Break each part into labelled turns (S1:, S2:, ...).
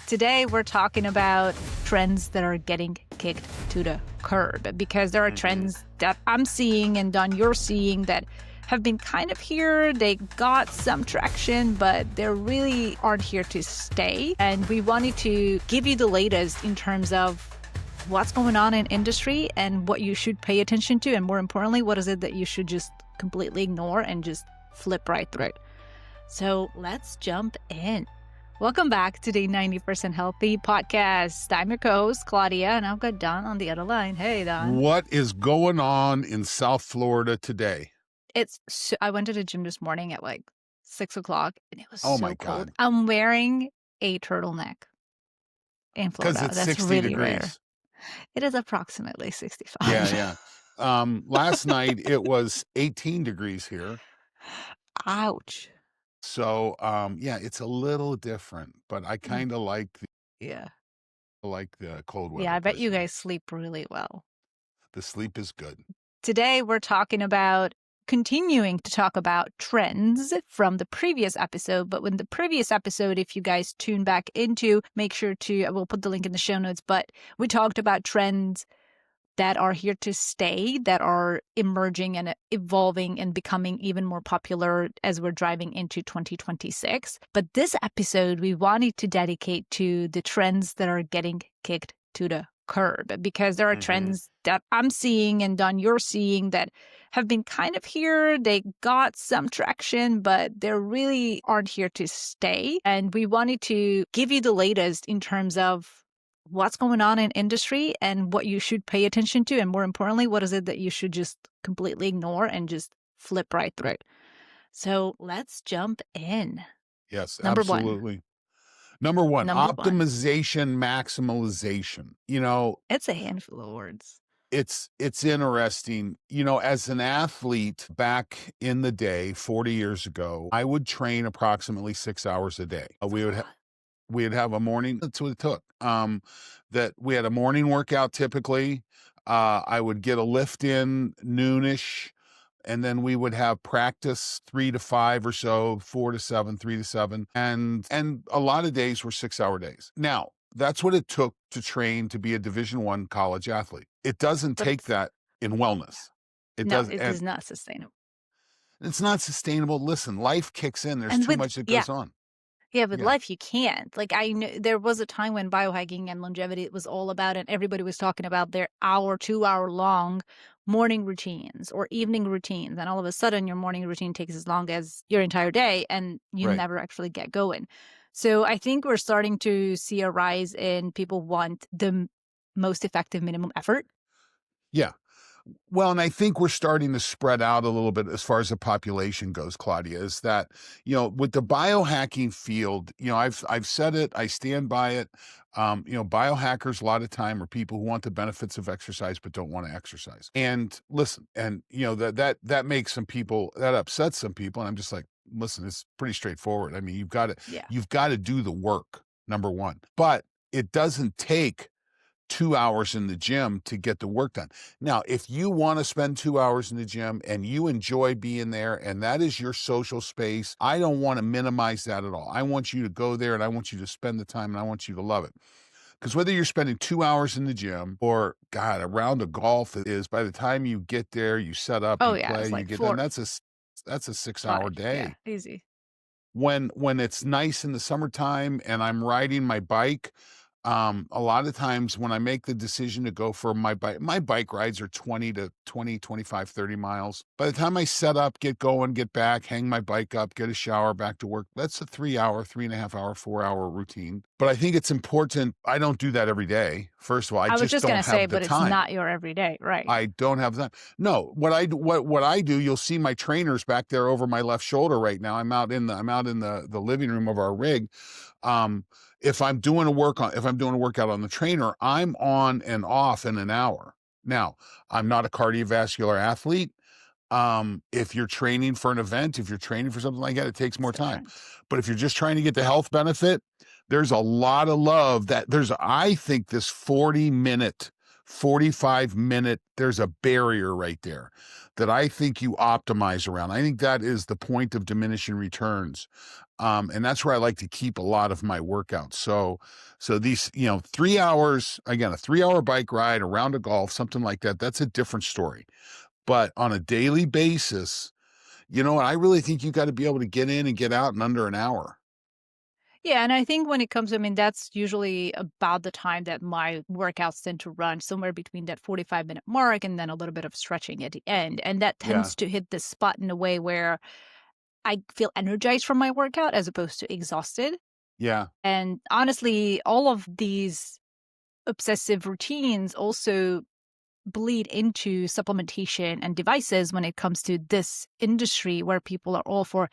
S1: Today, we're talking about trends that are getting kicked to the curb because there are trends that I'm seeing and Don, you're seeing that have been kind of here. They got some traction, but they really aren't here to stay. And we wanted to give you the latest in terms of what's going on in industry and what you should pay attention to. And more importantly, what is it that you should just completely ignore and just flip right through. So let's jump in. Welcome back to the 90% Healthy podcast. I'm your co-host, Klaudia, and I've got Don on the other line. Hey, Don.
S2: What is going on in South Florida today?
S1: I went to the gym this morning at like 6 o'clock, and it was so
S2: my
S1: cold.
S2: God.
S1: I'm wearing a turtleneck in Florida.
S2: Because it's
S1: That's
S2: 60
S1: really
S2: degrees.
S1: rare. It is approximately 65.
S2: Yeah. Last night, it was 18 degrees here.
S1: Ouch.
S2: So, it's a little different, but I kind of like
S1: Yeah.
S2: the cold weather.
S1: Yeah, I bet you
S2: personally.
S1: guys sleep really well.
S2: The sleep is good.
S1: Today, we're continuing to talk about trends from the previous episode. But in the previous episode, if you guys tune back into, make sure to, we'll put the link in the show notes, but we talked about trends that are here to stay, that are emerging and evolving and becoming even more popular as we're driving into 2026. But this episode, we wanted to dedicate to the trends that are getting kicked to the curb because there are trends that I'm seeing and Don, you're seeing that have been kind of here. They got some traction, but they really aren't here to stay. And we wanted to give you the latest in terms of what's going on in industry and what you should pay attention to. And more importantly, what is it that you should just completely ignore and just flip right through. So let's jump in.
S2: Yes,
S1: Number one.
S2: absolutely. Number one, optimization, maximalization.
S1: It's a handful of words.
S2: It's interesting. As an athlete back in the day, 40 years ago, I would train approximately 6 hours a day. We'd have a morning. That's what it took. That we had a morning workout typically. I would get a lift in noonish, and then we would have practice 3 to 5 or so, 4 to 7, 3 to 7, and a lot of days were 6-hour days. Now that's what it took to train to be a Division I college athlete. It doesn't take that in wellness. It is
S1: not sustainable.
S2: It's not sustainable. Listen, life kicks in. There's too much that goes on.
S1: Yeah, with life, you can't. Like, I know there was a time when biohacking and longevity it was all about, and everybody was talking about their 2-hour long morning routines or evening routines. And all of a sudden, your morning routine takes as long as your entire day, and you never actually get going. So I think we're starting to see a rise in people want the most effective minimum effort.
S2: Yeah. Well, and I think we're starting to spread out a little bit as far as the population goes, Klaudia, is that, with the biohacking field, I've said it, I stand by it. Biohackers a lot of time are people who want the benefits of exercise but don't want to exercise. And listen, and that makes some people, that upsets some people. And I'm just like, listen, it's pretty straightforward. I mean, you've got to do the work, number one. But it doesn't take 2 hours in the gym to get the work done. Now, if you want to spend 2 hours in the gym and you enjoy being there and that is your social space, I don't want to minimize that at all. I want you to go there and I want you to spend the time and I want you to love it. Because whether you're spending 2 hours in the gym or, God, a round of golf is, by the time you get there, you set up, you play, you get done, that's a 6-hour day.
S1: Yeah, easy.
S2: When it's nice in the summertime and I'm riding my bike, a lot of times when I make the decision to go for my bike rides are 25, 30 miles. By the time I set up, get going, get back, hang my bike up, get a shower, back to work, that's a 3-hour, 3.5-hour, 4-hour routine. But I think it's important. I don't do that every day. First of all, I just don't have the time.
S1: But it's not your everyday, right?
S2: I don't have that. No, what I do, you'll see my trainers back there over my left shoulder right now. I'm out in the living room of our rig. If I'm doing a workout on the trainer, I'm on and off in an hour. Now, I'm not a cardiovascular athlete. If you're training for an event, if you're training for something like that, it takes more time. But if you're just trying to get the health benefit, there's a lot of love I think this 40-minute 45-minute, there's a barrier right there that I think you optimize around. I think that is the point of diminishing returns. And that's where I like to keep a lot of my workouts. So these, 3 hours, again, a 3 hour bike ride, a round of golf, something like that, that's a different story. But on a daily basis, I really think you got to be able to get in and get out in under an hour.
S1: Yeah, and I think when it comes, I mean, that's usually about the time that my workouts tend to run, somewhere between that 45-minute mark and then a little bit of stretching at the end. And that
S2: Yeah.
S1: tends to hit the spot in a way where I feel energized from my workout as opposed to exhausted.
S2: Yeah.
S1: And honestly, all of these obsessive routines also bleed into supplementation and devices when it comes to this industry where people are all for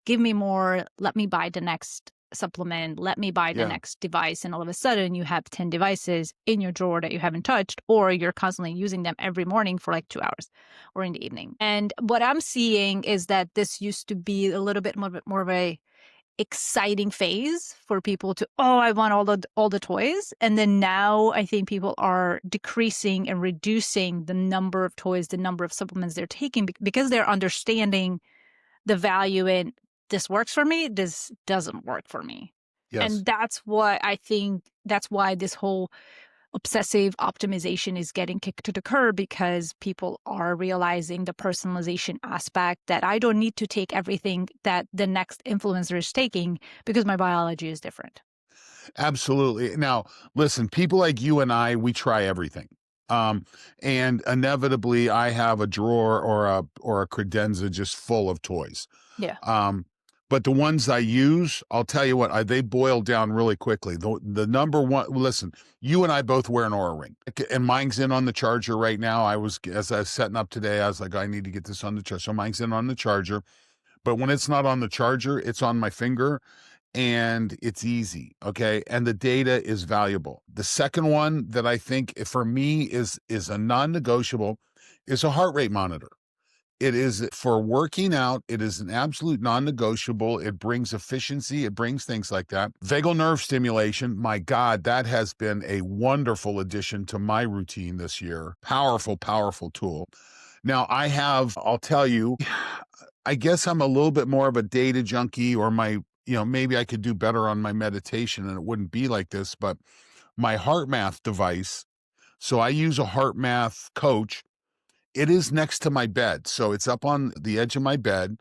S1: give me more, let me buy the next supplement, let me buy the
S2: Yeah.
S1: next device. And all of a sudden you have 10 devices in your drawer that you haven't touched, or you're constantly using them every morning for like 2 hours or in the evening. And what I'm seeing is that this used to be a little bit more of a exciting phase for people to, oh, I want all the toys. And then now I think people are decreasing and reducing the number of toys, the number of supplements they're taking, because they're understanding the value in this works for me, this doesn't work for me.
S2: Yes.
S1: And that's what I think, that's why this whole obsessive optimization is getting kicked to the curb, because people are realizing the personalization aspect, that I don't need to take everything that the next influencer is taking because my biology is different.
S2: Absolutely. Now, listen, people like you and I, we try everything. Um, and inevitably I have a drawer or a credenza just full of toys.
S1: Yeah.
S2: Um, but the ones I use, I'll tell you what, they boil down really quickly. The number one, listen, you and I both wear an Aura ring, and mine's in on the charger right now. As I was setting up today, I was like, I need to get this on the charger. So mine's in on the charger. But when it's not on the charger, it's on my finger and it's easy. Okay. And the data is valuable. The second one that I think for me is a non-negotiable is a heart rate monitor. It is for working out. It is an absolute non-negotiable. It brings efficiency. It brings things like that. Vagal nerve stimulation. My God, that has been a wonderful addition to my routine this year. Powerful, powerful tool. Now I'll tell you, I guess I'm a little bit more of a data junkie, or maybe I could do better on my meditation and it wouldn't be like this, but my heart math device. So I use a heart math coach. It is next to my bed. So it's up on the edge of my bed.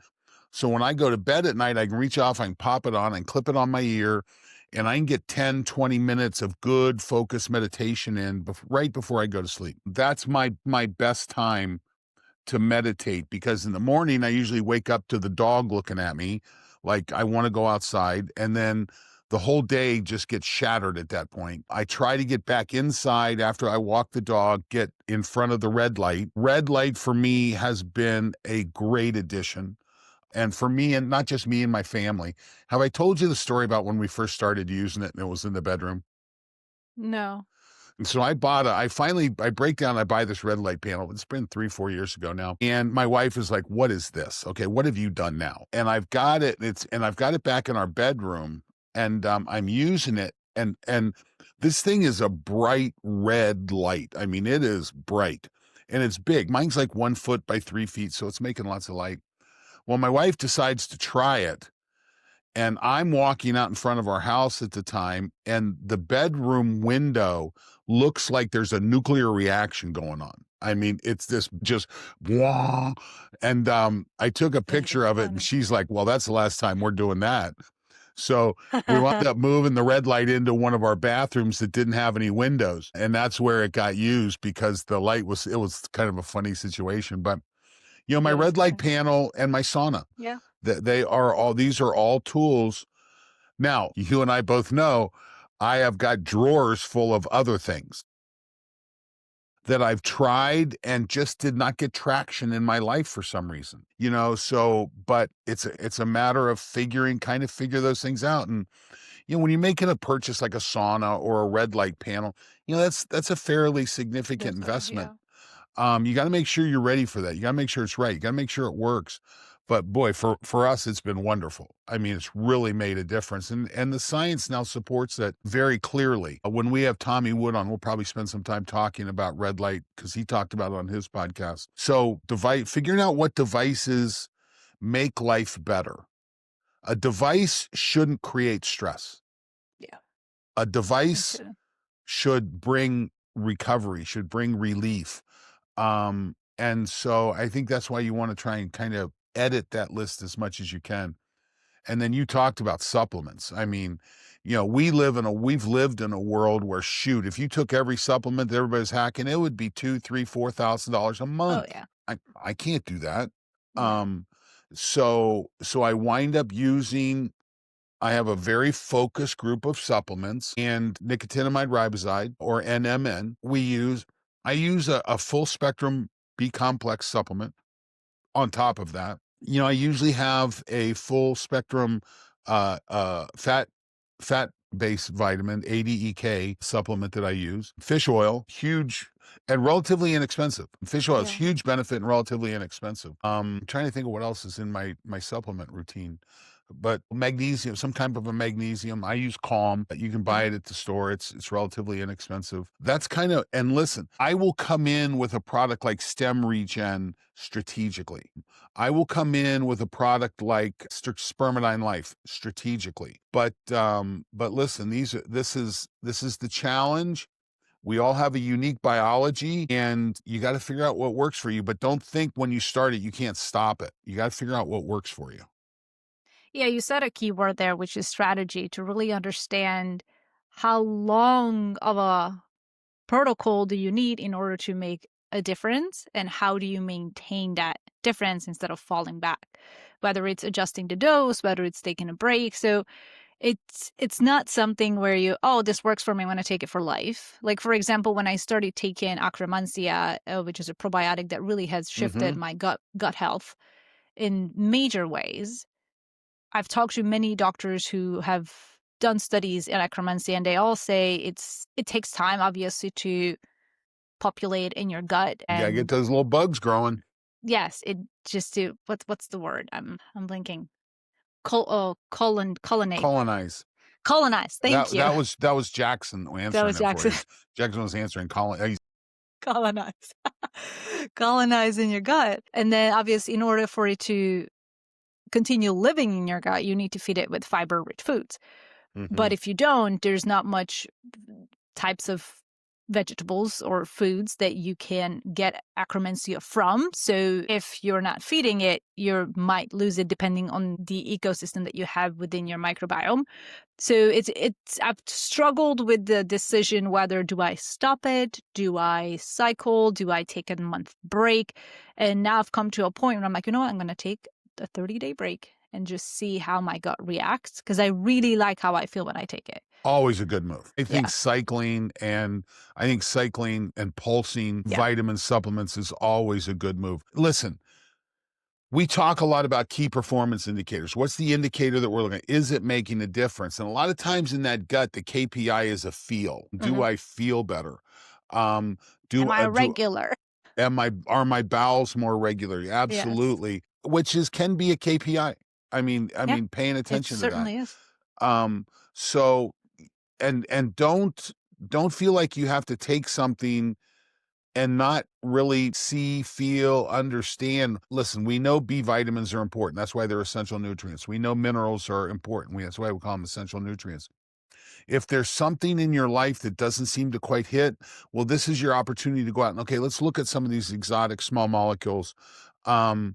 S2: So when I go to bed at night, I can reach off, I can pop it on and clip it on my ear, and I can get 10, 20 minutes of good focused meditation in right before I go to sleep. That's my best time to meditate, because in the morning I usually wake up to the dog looking at me like I want to go outside, and then the whole day just gets shattered at that point. I try to get back inside after I walk the dog, get in front of the red light. Red light for me has been a great addition. And for me, and not just me and my family. Have I told you the story about when we first started using it and it was in the bedroom?
S1: No.
S2: And so I break down, I buy this red light panel. It's been 3, 4 years ago now. And my wife is like, what is this? Okay, what have you done now? And I've got it, and I've got it back in our bedroom, and I'm using it. And this thing is a bright red light. I mean, it is bright and it's big. Mine's like 1 foot by 3 feet, so it's making lots of light. Well, my wife decides to try it, and I'm walking out in front of our house at the time, and the bedroom window looks like there's a nuclear reaction going on. I mean, it's this just wah. And I took a
S1: That is
S2: picture of it, and
S1: funny.
S2: she's like, well, that's the last time we're doing that. So we wound up moving the red light into one of our bathrooms that didn't have any windows. And that's where it got used, because it was kind of a funny situation. But, my
S1: That is
S2: red light
S1: funny.
S2: panel and my sauna,
S1: Yeah.
S2: these are all tools. Now, you and I both know I have got drawers full of other things that I've tried and just did not get traction in my life for some reason. But it's a matter of figure those things out. And when you're making a purchase like a sauna or a red light panel, that's a fairly significant
S1: Those are,
S2: investment.
S1: yeah.
S2: You got to make sure you're ready for that. You got to make sure it's right. You got to make sure it works. But boy, for us, it's been wonderful. I mean, it's really made a difference. And the science now supports that very clearly. When we have Tommy Wood on, we'll probably spend some time talking about red light because he talked about it on his podcast. So figuring out what devices make life better. A device shouldn't create stress.
S1: Yeah.
S2: A device should bring recovery, should bring relief. And so I think that's why you want to try and kind of edit that list as much as you can. And then you talked about supplements. I mean, we've lived in a world where, shoot, if you took every supplement that everybody's hacking, it would be $2,000, $3,000, $4,000 a month.
S1: Oh yeah.
S2: I can't do that.
S1: No.
S2: So I wind up I have a very focused group of supplements and nicotinamide riboside, or NMN. I use a full spectrum B complex supplement on top of that. I usually have a full spectrum fat based vitamin, ADEK supplement that I use. Fish oil, huge and relatively inexpensive. Fish oil is huge benefit and relatively inexpensive. I'm trying to think of what else is in my supplement routine. But magnesium, some type of a magnesium. I use Calm. You can buy it at the store. It's relatively inexpensive. That's and listen, I will come in with a product like Stem Regen strategically. I will come in with a product like Spermidine Life strategically. But listen, this is the challenge. We all have a unique biology, and you got to figure out what works for you. But don't think when you start it, you can't stop it. You got to figure out what works for you.
S1: Yeah, you said a key word there, which is strategy, to really understand how long of a protocol do you need in order to make a difference, and how do you maintain that difference instead of falling back, whether it's adjusting the dose, whether it's taking a break. So it's not something where this works for me, I'm going to take it for life. Like, for example, when I started taking Akkermansia, which is a probiotic that really has shifted my gut health in major ways. I've talked to many doctors who have done studies in Akkermansia, and they all say it takes time, obviously, to populate in your gut.
S2: You gotta get
S1: And
S2: those little bugs growing.
S1: yes, it just to what's the word? I'm blinking. Colonize.
S2: Colonize.
S1: Thank you.
S2: That was Jackson answering
S1: That was
S2: it for
S1: Jackson.
S2: you. Jackson was answering
S1: Colonize. Colonize in your gut. And then obviously, in order for it to continue living in your gut, you need to feed it with fiber-rich foods. But if you don't, there's not much types of vegetables or foods that you can get Akkermansia from. So if you're not feeding it, you might lose it depending on the ecosystem that you have within your microbiome. So I've struggled with the decision, whether do I stop it? Do I cycle? Do I take a month break? And now I've come to a point where I'm like, you know what? I'm going to take a 30-day break and just see how my gut reacts, because I really like how I feel when I take it.
S2: Always a good move. I think cycling and pulsing vitamin supplements is always a good move. Listen, we talk a lot about key performance indicators. What's the indicator that we're looking at? Is it making a difference? And a lot of times in that gut, the KPI is a feel. Do I feel better?
S1: Am I regular?
S2: Are my bowels more regular? Absolutely. Which can be a KPI. I mean, paying attention to that. It certainly
S1: is.
S2: So, and don't feel like you have to take something and not really see, feel, understand. Listen, we know B vitamins are important. That's why they're essential nutrients. We know minerals are important. That's why we call them essential nutrients. If there's something in your life that doesn't seem to quite hit, well, this is your opportunity to go out and, okay, let's look at some of these exotic small molecules. And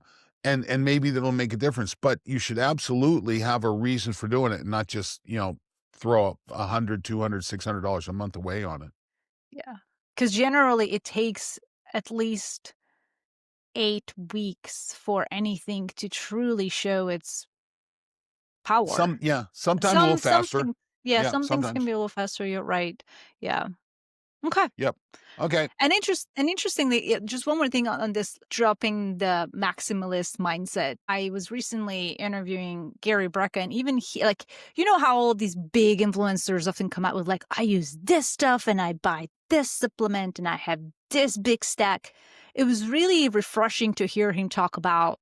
S2: maybe that'll make a difference, but you should absolutely have a reason for doing it and not just, throw up $100, $200, $600 a month away on it.
S1: Yeah. Because generally it takes at least 8 weeks for anything to truly show its power.
S2: Sometimes a little faster.
S1: Some things can be a little faster. You're right. Yeah. Okay.
S2: Yep. Okay.
S1: And interestingly, just one more thing on this dropping the maximalist mindset. I was recently interviewing Gary Brecka, and even he, how all these big influencers often come out with I use this stuff and I buy this supplement and I have this big stack. It was really refreshing to hear him talk about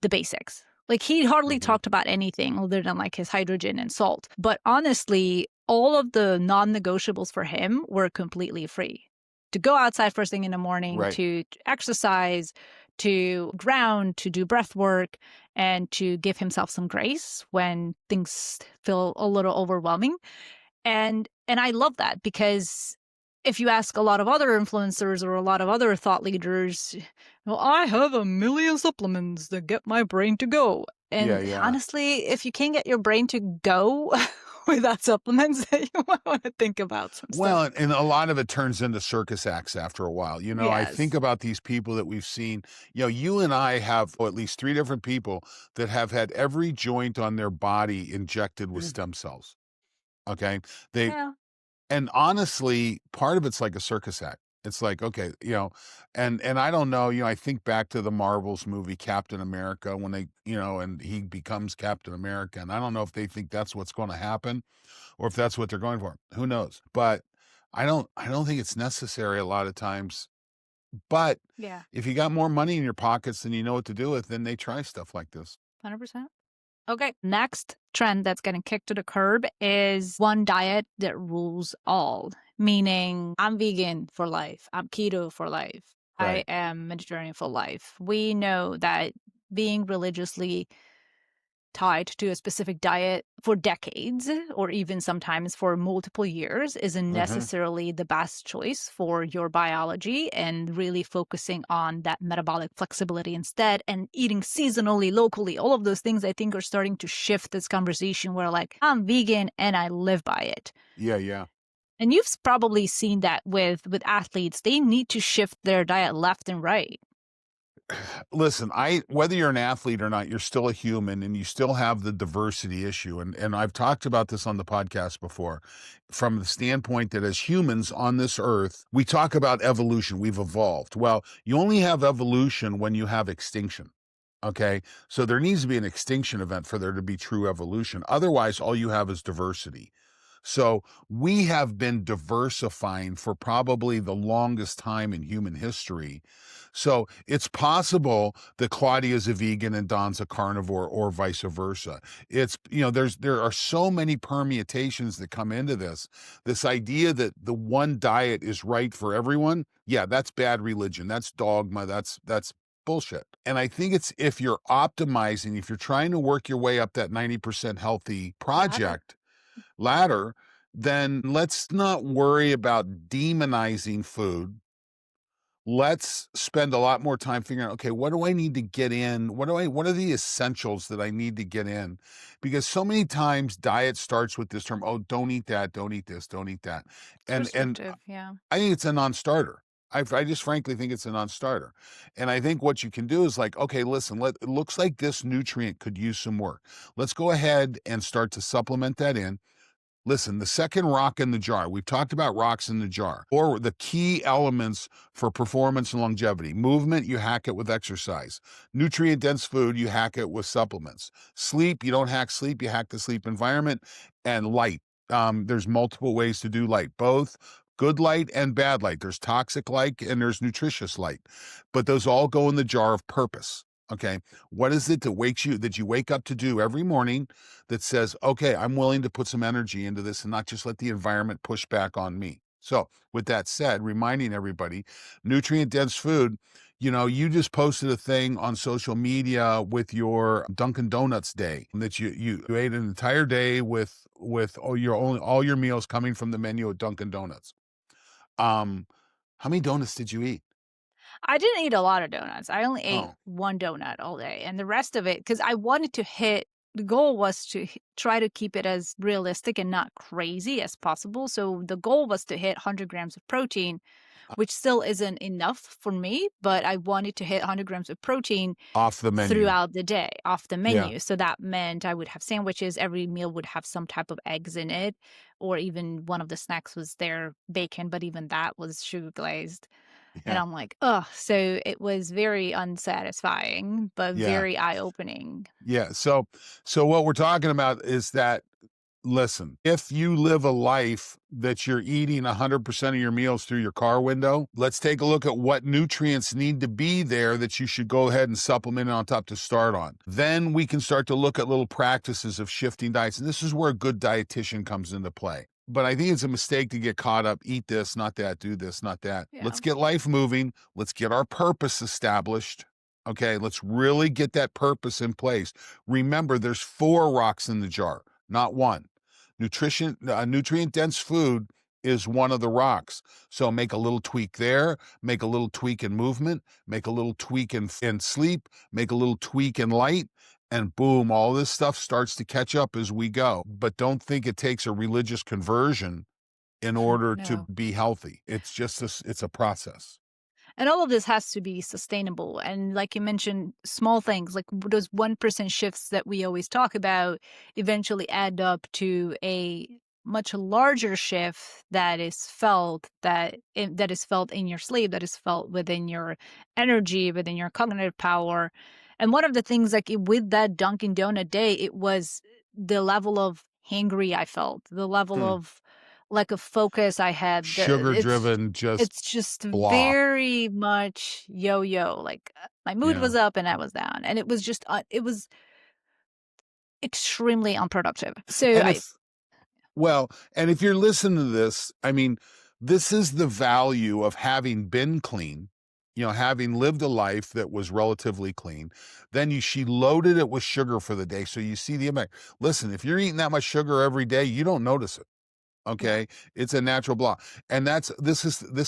S1: the basics. Like he hardly
S2: Mhm.
S1: talked about anything other than like his hydrogen and salt. But honestly, all of the non-negotiables for him were completely free. To go outside first thing in the morning,
S2: Right.
S1: to exercise, to ground, to do breath work, and to give himself some grace when things feel a little overwhelming. And I love that because if you ask a lot of other influencers or a lot of other thought leaders, well, I have a million supplements that get my brain to go.
S2: Yeah,
S1: And
S2: yeah.
S1: honestly, if you can't get your brain to go without supplements, you might want to think about some stuff.
S2: Well, and a lot of it turns into circus acts after a while. I think
S1: Yes.
S2: about these people that we've seen. You and I have at least 3 different people that have had every joint on their body injected with
S1: Mm.
S2: stem cells, okay? They
S1: Yeah.
S2: And honestly, part of it's like a circus act. It's like, okay, and I don't know, I think back to the Marvels movie Captain America when and he becomes Captain America, and I don't know if they think that's what's gonna happen or if that's what they're going for. Who knows? But I don't think it's necessary a lot of times. But
S1: Yeah.
S2: if you got more money in your pockets than you know what to do with, then they try stuff like this.
S1: 100%. Okay. Next trend that's getting kicked to the curb is one diet that rules all, meaning I'm vegan for life, I'm keto for life, I
S2: Right.
S1: am Mediterranean for life. We know that being religiously tied to a specific diet for decades or even sometimes for multiple years isn't
S2: Mhm.
S1: necessarily the best choice for your biology, and really focusing on that metabolic flexibility instead and eating seasonally, locally, all of those things I think are starting to shift this conversation where like I'm vegan and I live by it.
S2: Yeah, yeah.
S1: And you've probably seen that with athletes. They need to shift their diet left and right.
S2: Listen, I whether you're an athlete or not, you're still a human and you still have the diversity issue. And I've talked about this on the podcast before from the standpoint that as humans on this earth, we talk about evolution. We've evolved. Well, you only have evolution when you have extinction. Okay. So there needs to be an extinction event for there to be true evolution. Otherwise, all you have is diversity. So we have been diversifying for probably the longest time in human history. So it's possible that Claudia's a vegan and Don's a carnivore or vice versa. There are so many permutations that come into this. This idea that the one diet is right for everyone. Yeah, that's bad religion. That's dogma. That's bullshit. And I think it's if you're optimizing, if you're trying to work your way up that 90% healthy
S1: Ladder.
S2: project, ladder, then let's not worry about demonizing food. Let's spend a lot more time figuring out, okay, what do I need to get in? What are the essentials that I need to get in? Because so many times diet starts with this term, oh, don't eat that, don't eat this, don't eat that.
S1: It's
S2: And
S1: restrictive. Yeah.
S2: I think it's a non-starter. I just frankly think it's a non-starter. And I think what you can do is like, okay, listen, it looks like this nutrient could use some work. Let's go ahead and start to supplement that in. Listen, the second rock in the jar, we've talked about rocks in the jar, or the key elements for performance and longevity. Movement, you hack it with exercise. Nutrient dense food, you hack it with supplements. Sleep, you don't hack sleep, you hack the sleep environment. And light. There's multiple ways to do light, both good light and bad light. There's toxic light and there's nutritious light, but those all go in the jar of purpose. Okay. What is it that you wake up to do every morning that says, okay, I'm willing to put some energy into this and not just let the environment push back on me. So, with that said, reminding everybody, nutrient dense food, you just posted a thing on social media with your Dunkin Donuts day that you ate an entire day with all your meals coming from the menu at Dunkin Donuts. Um, how many donuts did you eat?
S1: I didn't eat a lot of donuts. I only ate
S2: Oh,
S1: one donut all day, and the rest of it, because I wanted to hit the goal was to try to keep it as realistic and not crazy as possible. So the goal was to hit 100 grams of protein, which still isn't enough for me, but I wanted to hit 100 grams of protein
S2: off the menu.
S1: throughout the day off the
S2: Yeah.
S1: menu. So that meant I would have sandwiches. Every meal would have some type of eggs in it, or even one of the snacks was their bacon, but even that was sugar glazed. And
S2: Yeah.
S1: I'm like, "Ugh." So it was very unsatisfying, but
S2: Yeah.
S1: very eye-opening.
S2: Yeah. So what we're talking about is that Listen, if you live a life that you're eating 100% of your meals through your car window, let's take a look at what nutrients need to be there that you should go ahead and supplement on top to start on. Then we can start to look at little practices of shifting diets. And this is where a good dietitian comes into play. But I think it's a mistake to get caught up, eat this, not that, do this, not that.
S1: Yeah.
S2: Let's get life moving. Let's get our purpose established. Okay, let's really get that purpose in place. Remember, there's 4 rocks in the jar, not one. Nutrient dense food is one of the rocks. So make a little tweak there, make a little tweak in movement, make a little tweak in sleep, make a little tweak in light, and boom, all this stuff starts to catch up as we go. But don't think it takes a religious conversion in order to
S1: No.
S2: be healthy. It's just it's a process.
S1: And all of this has to be sustainable. And like you mentioned, small things like those 1% shifts that we always talk about eventually add up to a much larger shift that is felt that is felt in your sleep, that is felt within your energy, within your cognitive power. And one of the things with that Dunkin Donut day, it was the level of hangry I felt, the level
S2: Hmm.
S1: of lack of focus I had.
S2: Sugar driven, just
S1: It's just
S2: blah.
S1: very much yo-yo, like, my mood
S2: Yeah.
S1: was up and I was down, and it was just, it was extremely unproductive. So
S2: And if Well, and if you're listening to this, I mean, this is the value of having been clean, having lived a life that was relatively clean. Then she loaded it with sugar for the day. So you see the impact. Listen, if you're eating that much sugar every day, you don't notice it.
S1: yeah,
S2: Okay. It's a natural block. And this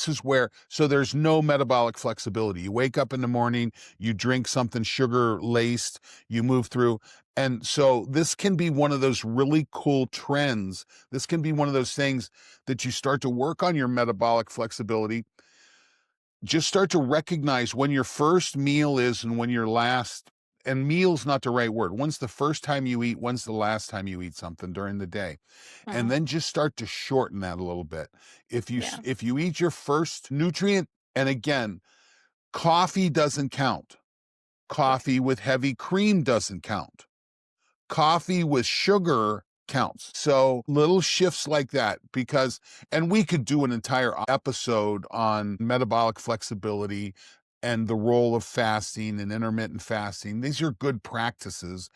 S2: is where, so there's no metabolic flexibility. You wake up in the morning, you drink something sugar laced, you move through. And so this can be one of those really cool trends. This can be one of those things that you start to work on your metabolic flexibility. Just start to recognize when your first meal is and when your last, and meal's not the right word. When's the first time you eat? When's the last time you eat something during the day? And
S1: mhm,
S2: then just start to shorten that a little bit.
S1: yeah,
S2: If you eat your first nutrient, and again, coffee doesn't count.
S1: right,
S2: Coffee with heavy cream doesn't count. Coffee with sugar counts. So little shifts like that, because, and we could do an entire episode on metabolic flexibility and the role of fasting and intermittent fasting. These are good practices,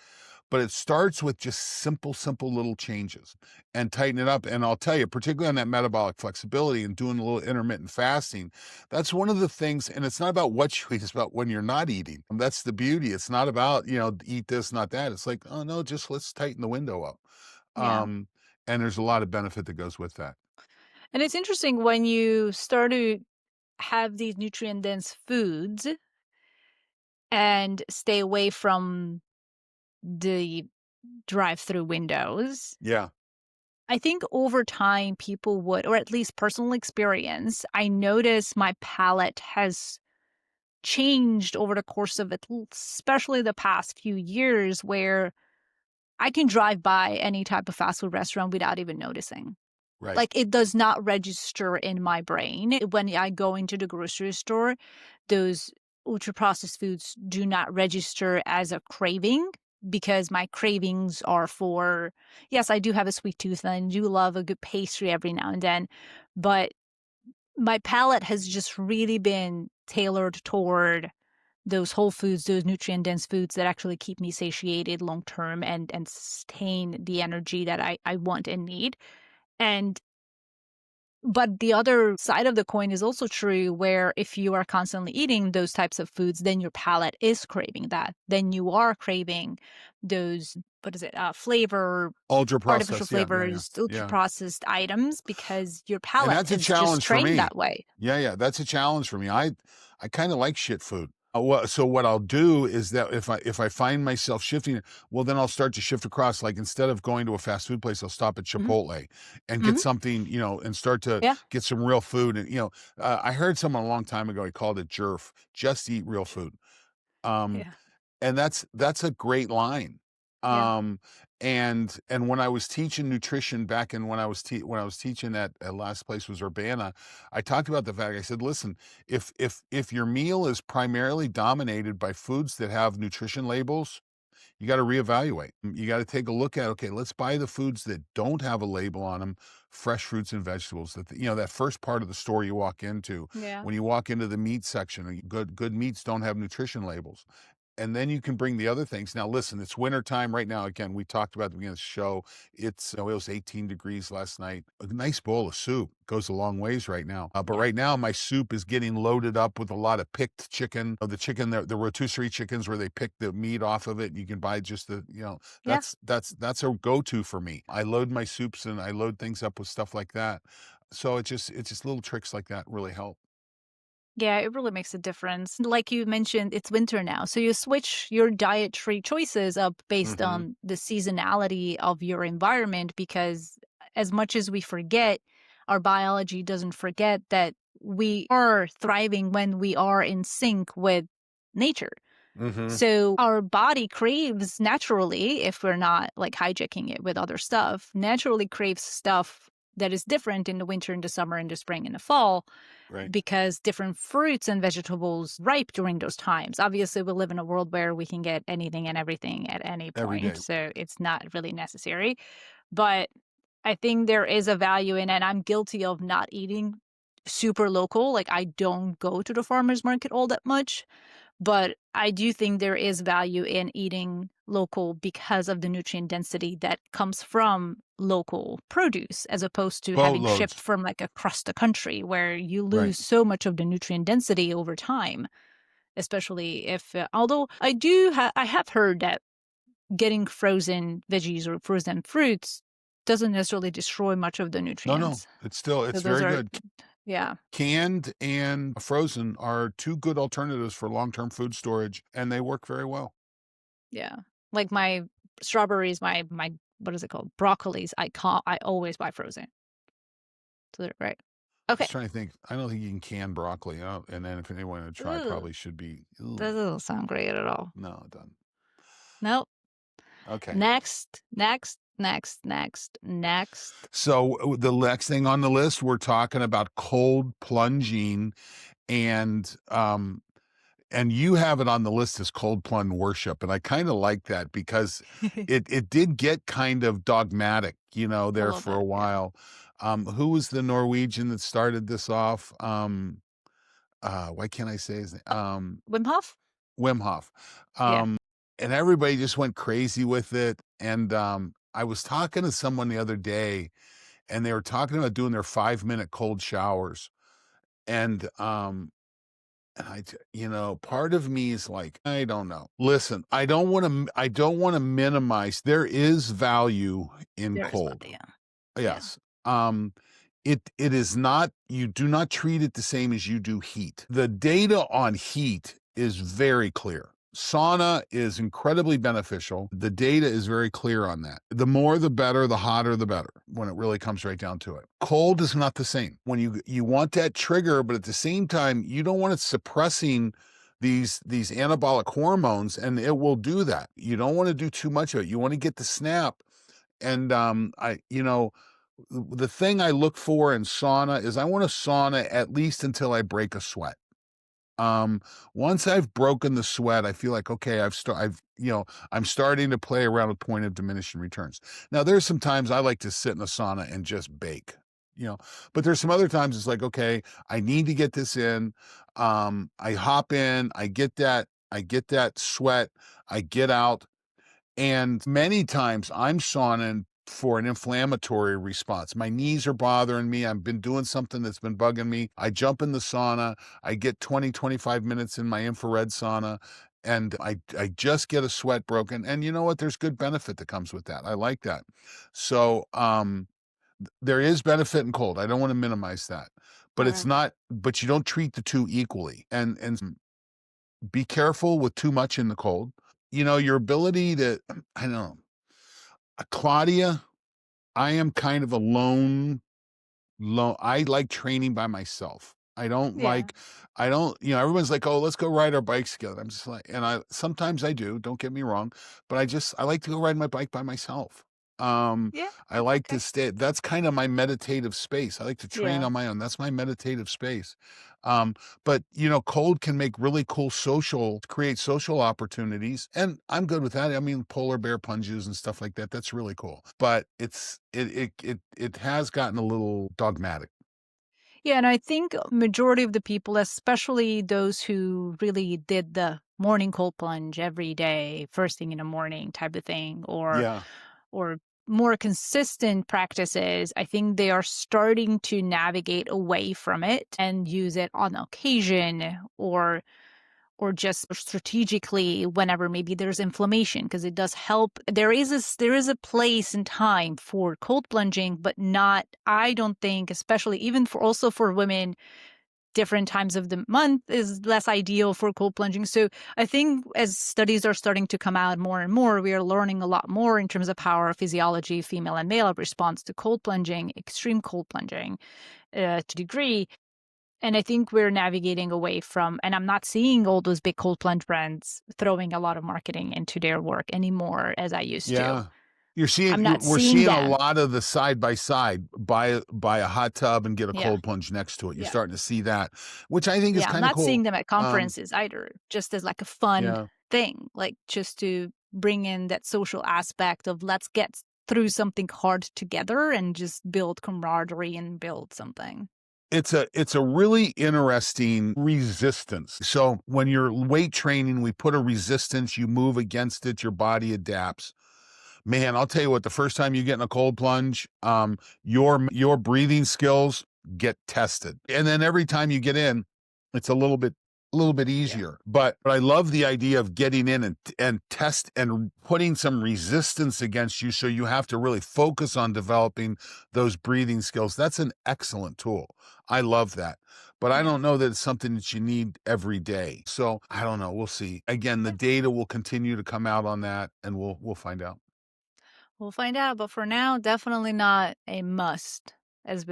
S2: but it starts with just simple little changes and tighten it up. And I'll tell you, particularly on that metabolic flexibility and doing a little intermittent fasting, that's one of the things. And it's not about what you eat, it's about when you're not eating. That's the beauty. It's not about, eat this, not that. It's like, oh no, just let's tighten the window up.
S1: yeah.
S2: Um, and there's a lot of benefit that goes with that.
S1: And it's interesting when you start to have these nutrient-dense foods and stay away from the drive-through windows.
S2: Yeah,
S1: I think over time people would, or at least personal experience, I notice my palate has changed over the course of especially the past few years, where I can drive by any type of fast food restaurant without even noticing.
S2: right.
S1: Like, it does not register in my brain. When I go into the grocery store, those ultra processed foods do not register as a craving, because my cravings are for, yes, I do have a sweet tooth and I do love a good pastry every now and then, but my palate has just really been tailored toward those whole foods, those nutrient dense foods that actually keep me satiated long term and sustain the energy that I want and need. And but the other side of the coin is also true, where if you are constantly eating those types of foods, then your palate is craving that. Then you are craving those, what is it, flavor,
S2: Ultra
S1: artificial
S2: processed. Yeah, yeah, yeah,
S1: flavors, ultra
S2: yeah.
S1: processed items, because your
S2: And
S1: palate
S2: that's a
S1: is just
S2: challenge for
S1: trained
S2: me.
S1: that way.
S2: Yeah, yeah, that's a challenge for me. I kind of like shit food. So what I'll do is that if I find myself shifting, well, then I'll start to shift across. Like instead of going to a fast food place, I'll stop at
S1: Mhm,
S2: Chipotle and get
S1: mhm,
S2: something, and start to
S1: yeah,
S2: get some real food. And I heard someone a long time ago. He called it jerf, just eat real food. Um,
S1: yeah,
S2: and that's a great line.
S1: yeah,
S2: And when I was teaching nutrition back in when I was teaching at last place was Urbana, I talked about the fact. I said, listen, if your meal is primarily dominated by foods that have nutrition labels, you got to reevaluate. You got to take a look at, okay, let's buy the foods that don't have a label on them, fresh fruits and vegetables. That that first part of the store you walk into,
S1: Yeah.
S2: when you walk into the meat section, good meats don't have nutrition labels. And then you can bring the other things. Now, listen, it's winter time right now. Again, we talked about at the beginning of the show. It was 18 degrees last night. A nice bowl of soup goes a long ways right now. But
S1: Yeah.
S2: right now, my soup is getting loaded up with a lot of picked chicken. The chicken, the rotisserie chickens, where they pick the meat off of it. You can buy just
S1: Yeah.
S2: that's a go-to for me. I load my soups and I load things up with stuff like that. So it's just little tricks like that really help.
S1: Yeah, it really makes a difference. Like you mentioned, it's winter now. So you switch your dietary choices up based
S2: Hmm.
S1: on the seasonality of your environment because as much as we forget, our biology doesn't forget that we are thriving when we are in sync with nature.
S2: Hmm.
S1: So our body craves naturally, if we're not like hijacking it with other stuff, naturally craves stuff that is different in the winter, in the summer, in the spring, and the fall
S2: Right.
S1: because different fruits and vegetables ripe during those times. Obviously, we live in a world where we can get anything and everything at any
S2: Every
S1: point,
S2: day.
S1: so it's not really necessary. But I think there is a value in, and I'm guilty of not eating super local. Like I don't go to the farmers market all that much, but I do think there is value in eating local because of the nutrient density that comes from local produce as opposed to having shipped
S2: Boatloads.
S1: from like across the country where you
S2: Right.
S1: lose so much of the nutrient density over time, especially if although I have heard that getting frozen veggies or frozen fruits doesn't necessarily destroy much of the
S2: No, no,
S1: nutrients.
S2: it's
S1: So those
S2: very
S1: are
S2: good.
S1: yeah.
S2: Canned and frozen are 2 good alternatives for long-term food storage, and they work very well.
S1: Yeah. Like my strawberries, my what is it called? Broccolis, I always buy frozen. So they're right.
S2: I
S1: Okay.
S2: was trying to think. I don't think you can can broccoli, and then if anyone would try,
S1: Ooh,
S2: probably should be
S1: that
S2: ooh,
S1: doesn't sound great at all.
S2: no, it doesn't.
S1: Nope.
S2: Okay.
S1: Next, next, next, next, next.
S2: So, the next thing on the list, we're talking about cold plunging, and, and you have it on the list as cold plunge worship, and I kinda like that because it did get kind of dogmatic,
S1: A
S2: there
S1: little
S2: for
S1: bit,
S2: a
S1: yeah.
S2: while. Who was the Norwegian that started this off? Why can't I say his name?
S1: Wim Hof?
S2: Wim Hof.
S1: Yeah.
S2: And everybody just went crazy with it, and, I was talking to someone the other day, and they were talking about doing their 5-minute cold showers, and, part of me is like, I don't know. Listen, I don't wanna minimize, there is value in
S1: There is
S2: cold.
S1: value. Yeah.
S2: Yes. Um, it is not, you do not treat it the same as you do heat. The data on heat is very clear. Sauna is incredibly beneficial. The data is very clear on that. The more the better, the hotter the better when it really comes right down to it. Cold is not the same. When you want that trigger, but at the same time, you don't want it suppressing these anabolic hormones, and it will do that. You don't want to do too much of it. You want to get the snap. And the thing I look for in sauna is I want a sauna at least until I break a sweat. Um, Once I've broken the sweat, I feel like, okay, I'm starting to play around with point of diminishing returns. Now, there's some times I like to sit in a sauna and just bake, you know, but there's some other times it's like, okay, I need to get this in. I hop in, I get that sweat, I get out, and many times I'm sauning for an inflammatory response. My knees are bothering me. I've been doing something that's been bugging me. I jump in the sauna. I get 20, 25 minutes in my infrared sauna, and I just get a sweat broken. And you know what? There's good benefit that comes with that. I like that. So, there is benefit in cold. I don't want to minimize that. But it's
S1: Right.
S2: not, but you don't treat the two equally. And be careful with too much in the cold. Your ability to, I don't know, Claudia, I am kind of a lone. I like training by myself.
S1: Yeah.
S2: I don't, everyone's like, oh, let's go ride our bikes together. I'm just like, and sometimes I do, don't get me wrong, but I like to go ride my bike by myself.
S1: Yeah.
S2: I like to
S1: Okay.
S2: stay that's kind of my meditative space. I like to train
S1: Yeah.
S2: on my own. That's my meditative space. Um, but cold can make really cool create social opportunities, and I'm good with that. I mean, polar bear plunges and stuff like that. That's really cool. But it has gotten a little dogmatic.
S1: Yeah, and I think majority of the people, especially those who really did the morning cold plunge every day, first thing in the morning type of thing,
S2: Yeah.
S1: or more consistent practices, I think they are starting to navigate away from it and use it on occasion or just strategically whenever maybe there's inflammation because it does help. There is a place and time for cold plunging, but not, I don't think, especially even for also for women, different times of the month is less ideal for cold plunging. So I think as studies are starting to come out more and more, we are learning a lot more in terms of how our physiology, female and male, responds to cold plunging, extreme cold plunging to degree. And I think we're navigating away from, and I'm not seeing all those big cold plunge brands throwing a lot of marketing into their work anymore as I used to.
S2: Yeah. You're seeing
S1: I'm not
S2: we're
S1: seeing
S2: seeing a
S1: them.
S2: lot of the side by side, buy a hot tub and get a
S1: Yeah.
S2: cold plunge next to it. You're
S1: Yeah.
S2: starting to see that, which I think is
S1: Yeah. I'm
S2: kind of
S1: not seeing
S2: cool.
S1: them at conferences either, just as like a fun
S2: Yeah.
S1: thing, like just to bring in that social aspect of let's get through something hard together and just build camaraderie and build something.
S2: It's a really interesting resistance. So when you're weight training, we put a resistance, you move against it, your body adapts. Man, I'll tell you what, the first time you get in a cold plunge, your breathing skills get tested. And then every time you get in, it's a little bit
S1: Yeah.
S2: easier. But I love the idea of getting in and test and putting some resistance against you so you have to really focus on developing those breathing skills. That's an excellent tool. I love that. But I
S1: Yeah.
S2: don't know that it's something that you need every day. So I don't know. We'll see. Again, the
S1: Yeah.
S2: data will continue to come out on that and we'll find out.
S1: We'll find out, but for now, definitely not a must as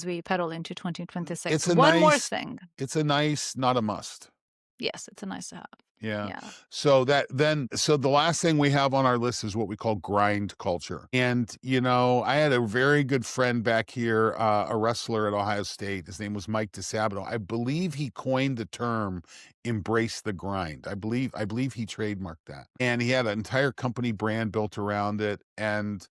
S1: we pedal into 2026.
S2: It's a
S1: One more
S2: nice
S1: thing.
S2: it's a nice, not a must.
S1: Yes, it's a nice to have.
S2: Yeah.
S1: Yeah.
S2: So the last thing we have on our list is what we call grind culture. And, I had a very good friend back here, a wrestler at Ohio State. His name was Mike DeSabato. I believe he coined the term embrace the grind. I believe he trademarked that. And he had an entire company brand built around it. And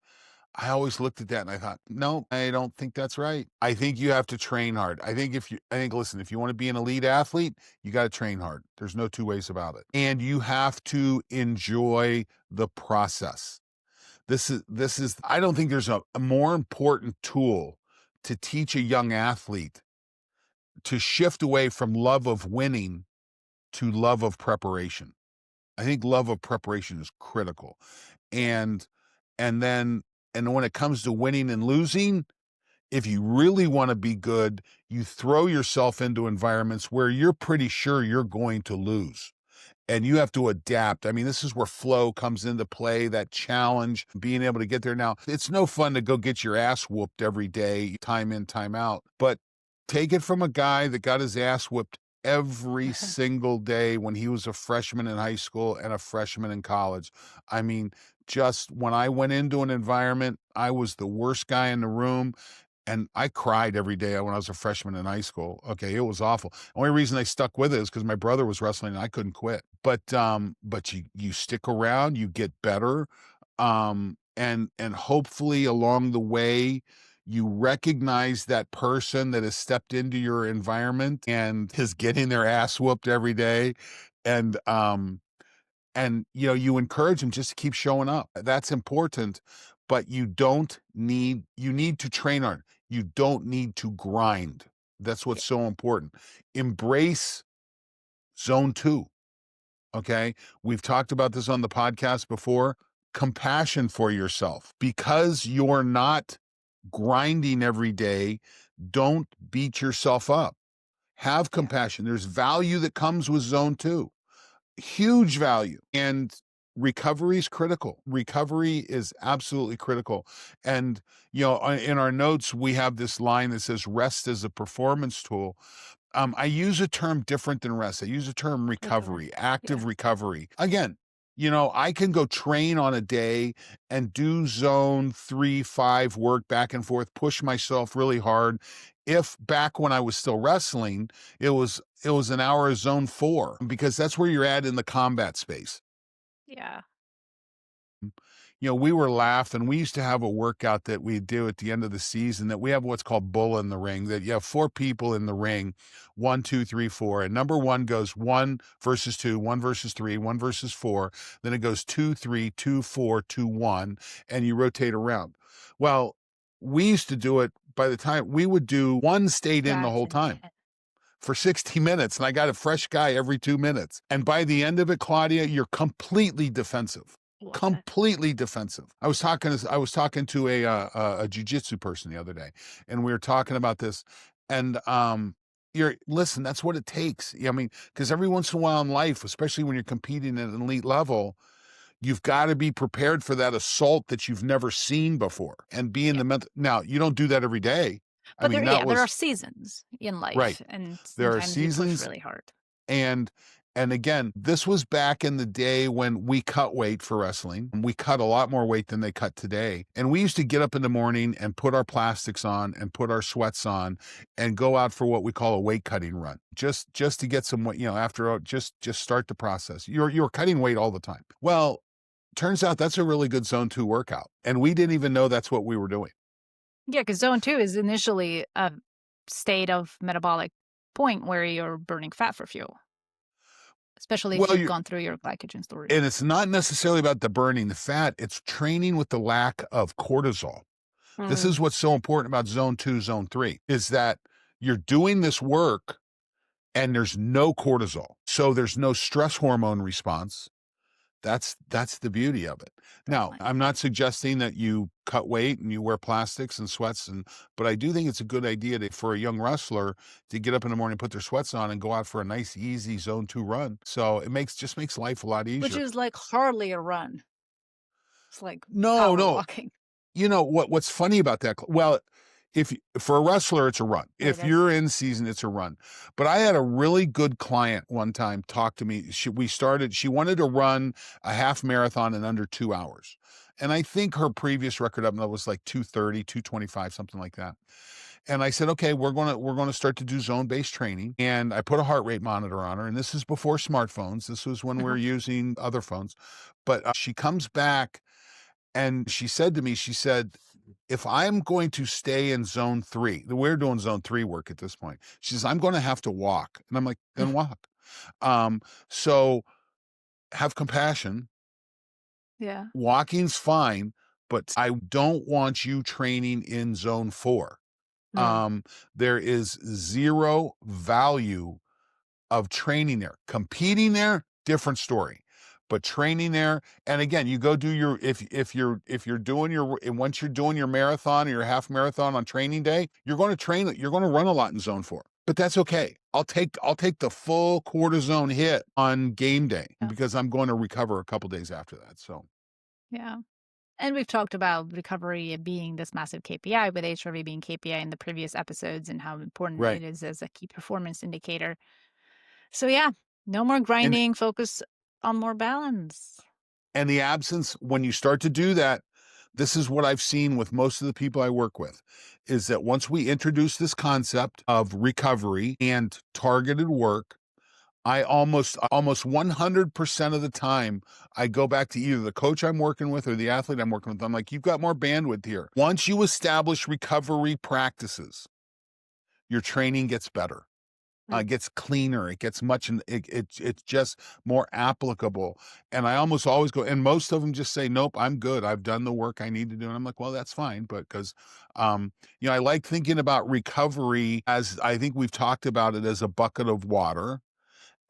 S2: I always looked at that and I thought, no, I don't think that's right. I think you have to train hard. Listen, if you want to be an elite athlete, you got to train hard. There's no two ways about it. And you have to enjoy the process. I don't think there's a more important tool to teach a young athlete to shift away from love of winning to love of preparation. I think love of preparation is critical.
S1: Yeah.
S2: And and then and when it comes to winning and losing, if you really want to be good, you throw yourself into environments where you're pretty sure you're going to lose. And you have to adapt. I mean, this is where flow comes into play, that challenge, being able to get there. Now, it's no fun to go get your ass whooped every day, time in, time out. But take it from a guy that got his ass whooped every single day when he was a freshman in high school and a freshman in college. I mean, just when I went into an environment, I was the worst guy in the room. And I cried every day when I was a freshman in high school. Okay, it was awful. Only reason I stuck with it is because my brother was wrestling and I couldn't quit. But you stick around, you get better, and hopefully along the way you recognize that person that has stepped into your environment and is getting their ass whooped every day, and you encourage them just to keep showing up. That's important, but you need to train hard. You don't need to grind. That's
S1: Yeah.
S2: what's so important. Embrace zone 2. Okay, we've talked about this on the podcast before. Compassion for yourself because you're not grinding every day. Don't beat yourself up. Have
S1: Yeah.
S2: compassion. There's value that comes with zone 2, huge value. And recovery is critical. Recovery is absolutely critical. And, in our notes, we have this line that says rest is a performance tool. I use a term different than rest. I use the term
S1: Recovery.
S2: recovery,
S1: Yeah.
S2: active recovery. Again, I can go train on a day and do zone 3, 5 work back and forth, push myself really hard. If back when I was still wrestling, it was an hour of zone 4, because that's where you're at in the combat space.
S1: Yeah.
S2: We were laughing. We used to have a workout that we do at the end of the season that we have what's called bull in the ring, that you have 4 people in the ring, 1, 2, 3, 4. And number 1 goes 1 versus 2, 1 versus 3, 1 versus 4. Then it goes 2, 3, 2, 4, 2, 1, and you rotate around. Well, we used to do it by the time we would do one stayed in the
S1: That's
S2: whole time
S1: intense.
S2: for 60 minutes, and I got a fresh guy every 2 minutes. And by the end of it, Claudia, you're completely defensive.
S1: Love that.
S2: Completely defensive. I was talking to a jujitsu person the other day, and we were talking about this. And listen, that's what it takes. I mean, because every once in a while in life, especially when you're competing at an elite level, you've got to be prepared for that assault that you've never seen before, and be in
S1: Yeah.
S2: the mental. Now, you don't do that every day. I
S1: But
S2: mean, that
S1: there are
S2: was
S1: seasons in
S2: right.
S1: life, and
S2: There are
S1: sometimes you push
S2: seasons.
S1: really hard.
S2: And again, this was back in the day when we cut weight for wrestling. We cut a lot more weight than they cut today. And we used to get up in the morning and put our plastics on and put our sweats on and go out for what we call a weight cutting run. Just to get some weight, after just start the process. You're cutting weight all the time. Well, turns out that's a really good zone 2 workout. And we didn't even know that's what we were doing.
S1: Yeah, because zone 2 is initially a state of metabolic point where you're burning fat for fuel, especially if
S2: Well,
S1: you've
S2: you
S1: gone through your glycogen storage.
S2: and it's not necessarily about the burning the fat, it's training with the lack of cortisol. This
S1: Mm.
S2: is what's so important about zone 2, zone 3, is that you're doing this work and there's no cortisol. So there's no stress hormone response. That's the beauty of it. Now,
S1: Definitely.
S2: I'm not suggesting that you cut weight and you wear plastics and sweats, but I do think it's a good idea for a young wrestler to get up in the morning, put their sweats on, and go out for a nice, easy zone 2 run. So it just makes life a lot
S1: Which
S2: easier.
S1: is like hardly a run. It's like
S2: No,
S1: power
S2: no.
S1: walking.
S2: What's funny about that? Well, for a wrestler, it's a run.
S1: It
S2: If
S1: is.
S2: you're in season, it's a run. But I had a really good client one time talk to me. She wanted to run a half marathon in under 2 hours. And I think her previous record up was like 2:30, 2:25, something like that. And I said, okay, we're gonna start to do zone-based training. And I put a heart rate monitor on her. And this is before smartphones. This was when we
S1: Uh-huh.
S2: were using other phones. But she comes back and she said to me, she said, if I'm going to stay in zone 3, we're doing zone 3 work at this point. She says, I'm going to have to walk. And I'm like, then walk. Um, so have compassion.
S1: Yeah.
S2: Walking's fine, but I don't want you training in zone 4.
S1: Mm.
S2: There is zero value of training there. Competing there, different story. But training there, and again, you go do your if you're doing your and once you're doing your marathon or your half marathon on training day, you're going to you're going to run a lot in zone 4. But that's okay. I'll take the full cortisone hit on game day
S1: Yeah.
S2: because I'm going to recover a couple days after that. So
S1: Yeah. And we've talked about recovery being this massive KPI, with HRV being KPI in the previous episodes, and how important
S2: right.
S1: it is as a key performance indicator. So yeah, no more
S2: And
S1: grinding, focus on more balance.
S2: the absence, when you start to do that, this is what I've seen with most of the people I work with, is that once we introduce this concept of recovery and targeted work, I almost 100% of the time, I go back to either the coach I'm working with or the athlete I'm working with. I'm like, you've got more bandwidth here. Once you establish recovery practices, your training gets better.
S1: Mm.
S2: Gets cleaner. It gets it's just more applicable. And I almost always go, and most of them just say, nope, I'm good. I've done the work I need to do. And I'm like, well, that's fine. But because, I like thinking about recovery as, I think we've talked about it, as a bucket of water,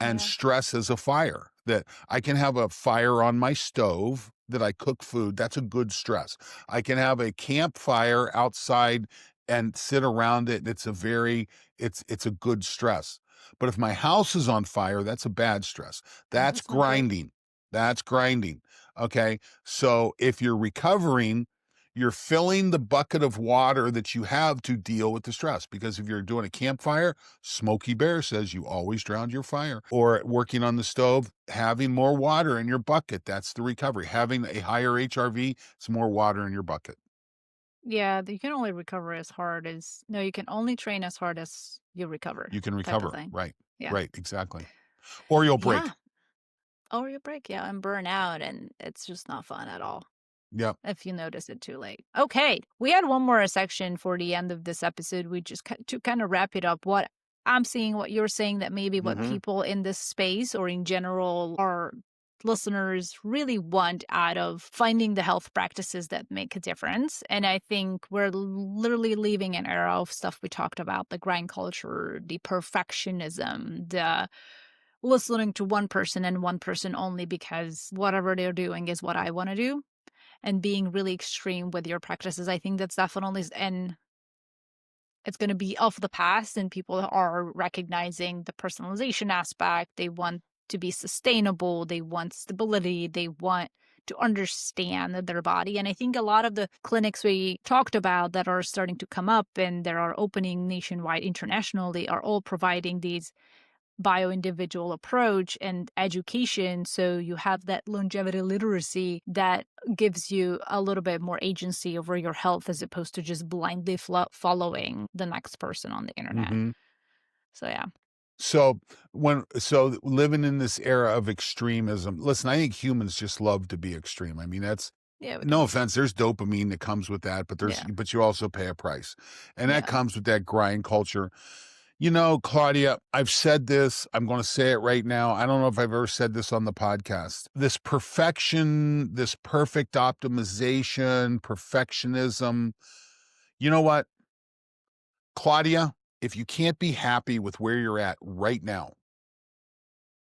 S2: and
S1: Yeah.
S2: stress as a fire. That I can have a fire on my stove that I cook food. That's a good stress. I can have a campfire outside and sit around it. It's a good stress. But if my house is on fire, that's a bad stress. That's
S1: That's not good.
S2: grinding. That's grinding. Okay. So if you're recovering, You're filling the bucket of water that you have to deal with the stress. Because if you're doing a campfire, Smokey Bear says you always drown your fire. Or working on the stove, having more water in your bucket, that's the recovery. Having a higher HRV, it's more water in your bucket.
S1: Yeah, you can only recover as hard as no, you can only train as hard as you recover
S2: You can
S1: type of
S2: recover.
S1: thing.
S2: Right.
S1: Yeah.
S2: Right. Exactly. Or you'll break.
S1: Yeah. Or you break, yeah, and burn out, and it's just not fun at all
S2: Yep.
S1: if you notice it too late. Okay, we had one more section for the end of this episode. We just to kind of wrap it up. What I'm seeing, what you're saying, that maybe what
S2: Hmm.
S1: people in this space or in general our listeners really want out of finding the health practices that make a difference. And I think we're literally leaving an era of stuff we talked about, the grind culture, the perfectionism, the listening to one person and one person only because whatever they're doing is what I want to do, and being really extreme with your practices. I think that's definitely, and it's going to be of the past, and people are recognizing the personalization aspect. They want to be sustainable, they want stability, they want to understand their body. And I think a lot of the clinics we talked about that are starting to come up and that are opening nationwide internationally are all providing these bio-individual approach and education, so you have that longevity literacy that gives you a little bit more agency over your health as opposed to just blindly following the next person on the internet.
S2: Hmm.
S1: So yeah.
S2: So living in this era of extremism, listen, I think humans just love to be extreme. I mean, that's
S1: Yeah, we
S2: no
S1: do.
S2: offense. There's dopamine that comes with that,
S1: Yeah.
S2: but you also pay a price. And that
S1: Yeah.
S2: comes with that grind culture. You know, Claudia, I've said this. I'm going to say it right now. I don't know if I've ever said this on the podcast. This perfection, this perfect optimization, perfectionism. You know what, Claudia? If you can't be happy with where you're at right now,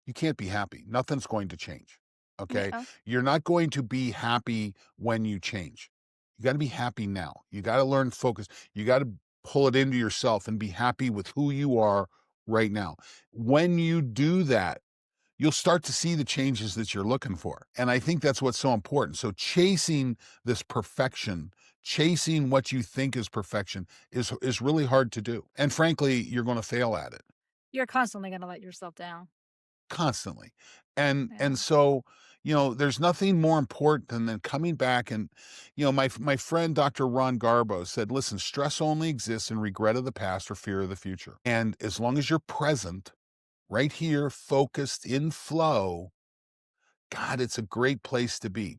S2: you can't be happy. Nothing's going to change. Okay.
S1: Yeah.
S2: You're not going to be happy when you change. You got to be happy now. You got to learn focus. You got to pull it into yourself and be happy with who you are right now. When you do that, you'll start to see the changes that you're looking for. And I think that's what's so important. So chasing this perfection, chasing what you think is perfection is really hard to do. And frankly, you're going to fail at it
S1: You're constantly going to let yourself down.
S2: constantly.
S1: Yeah.
S2: And so, there's nothing more important than coming back and, my friend Dr. Ron Garbo said, listen, stress only exists in regret of the past or fear of the future. And as long as you're present, right here, focused in flow, God, it's a great place to be.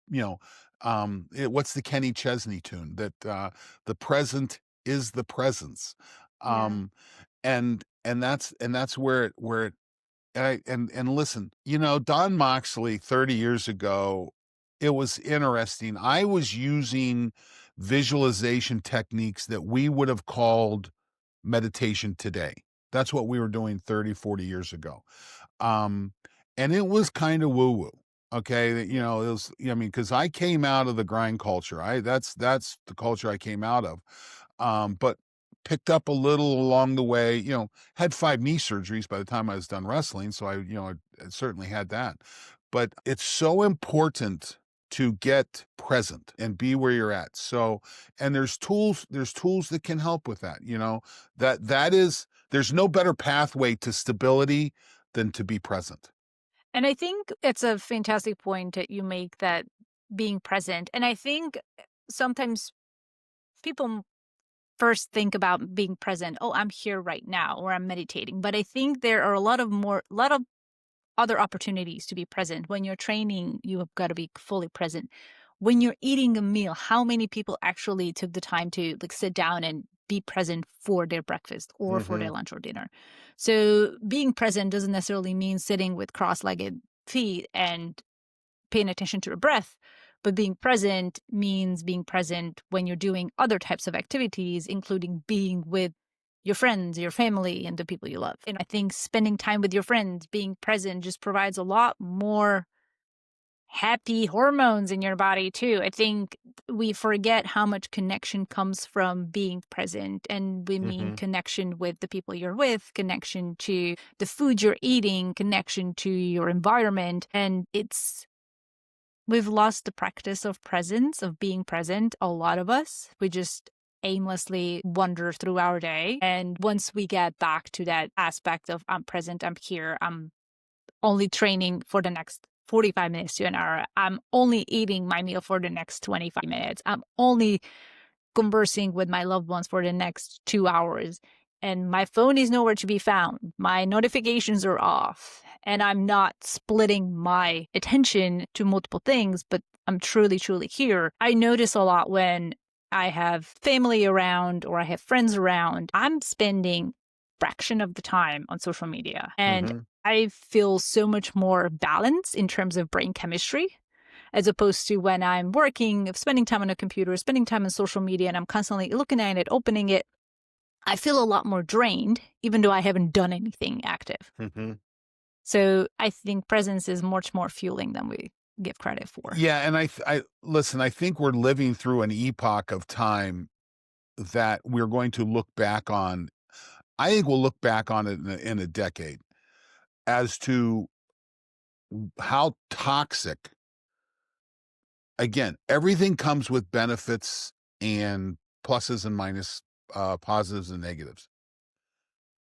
S2: You know, what's the Kenny Chesney tune that the present is the presence.
S1: Yeah.
S2: Um, and that's where it and listen, Don Moxley 30 years ago, it was interesting. I was using visualization techniques that we would have called meditation today. That's what we were doing 30, 40 years ago. Um, and it was kind of woo woo. Okay. It was, I mean, because I came out of the grind culture. That's the culture I came out of. But picked up a little along the way, had 5 knee surgeries by the time I was done wrestling. So I certainly had that. But it's so important to get present and be where you're at. So, and there's tools that can help with that, there's no better pathway to stability than to be present.
S1: And I think it's a fantastic point that you make, that being present. And I think sometimes people first think about being present. Oh, I'm here right now, or I'm meditating. But I think there are a lot of other opportunities to be present. When you're training, you have got to be fully present. When you're eating a meal, how many people actually took the time to like sit down and be present for their breakfast or for their
S2: Mhm.
S1: lunch or dinner? So being present doesn't necessarily mean sitting with cross-legged feet and paying attention to your breath. But being present means being present when you're doing other types of activities, including being with your friends, your family, and the people you love. And I think spending time with your friends, being present, just provides a lot more happy hormones in your body, too. I think we forget how much connection comes from being present. And we mean
S2: Mhm.
S1: connection with the people you're with, connection to the food you're eating, connection to your environment. And it's We've lost the practice of presence, of being present, a lot of us. We just aimlessly wander through our day. And once we get back to that aspect of I'm present, I'm here, I'm only training for the next 45 minutes to an hour, I'm only eating my meal for the next 25 minutes, I'm only conversing with my loved ones for the next 2 hours, and my phone is nowhere to be found. My notifications are off, and I'm not splitting my attention to multiple things, but I'm truly, truly here. I notice a lot when I have family around or I have friends around, I'm spending fraction of the time on social media. And
S2: Mhm.
S1: I feel so much more balance in terms of brain chemistry as opposed to when I'm working, spending time on a computer, spending time on social media, and I'm constantly looking at it, opening it. I feel a lot more drained, even though I haven't done anything active.
S2: Mhm.
S1: So I think presence is much more fueling than we give credit for.
S2: Yeah, and I listen, I think we're living through an epoch of time that we're going to look back on. I think we'll look back on it in a decade as to how toxic. Again, everything comes with benefits and pluses and minus, positives and negatives.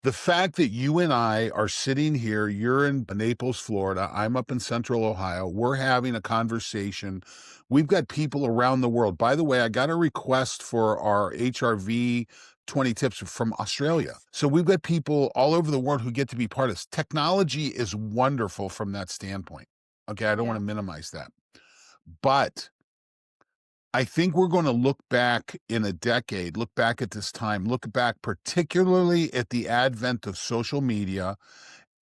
S2: The fact that you and I are sitting here, you're in Naples, Florida, I'm up in Central Ohio, we're having a conversation. We've got people around the world. By the way, I got a request for our HRV 20 tips from Australia.
S1: Yes.
S2: So we've got people all over the world who get to be part of this. Technology is wonderful from that standpoint. Okay, I don't want
S1: Yeah.
S2: to minimize that. But I think we're going to look back in a decade, look back at this time, look back particularly at the advent of social media,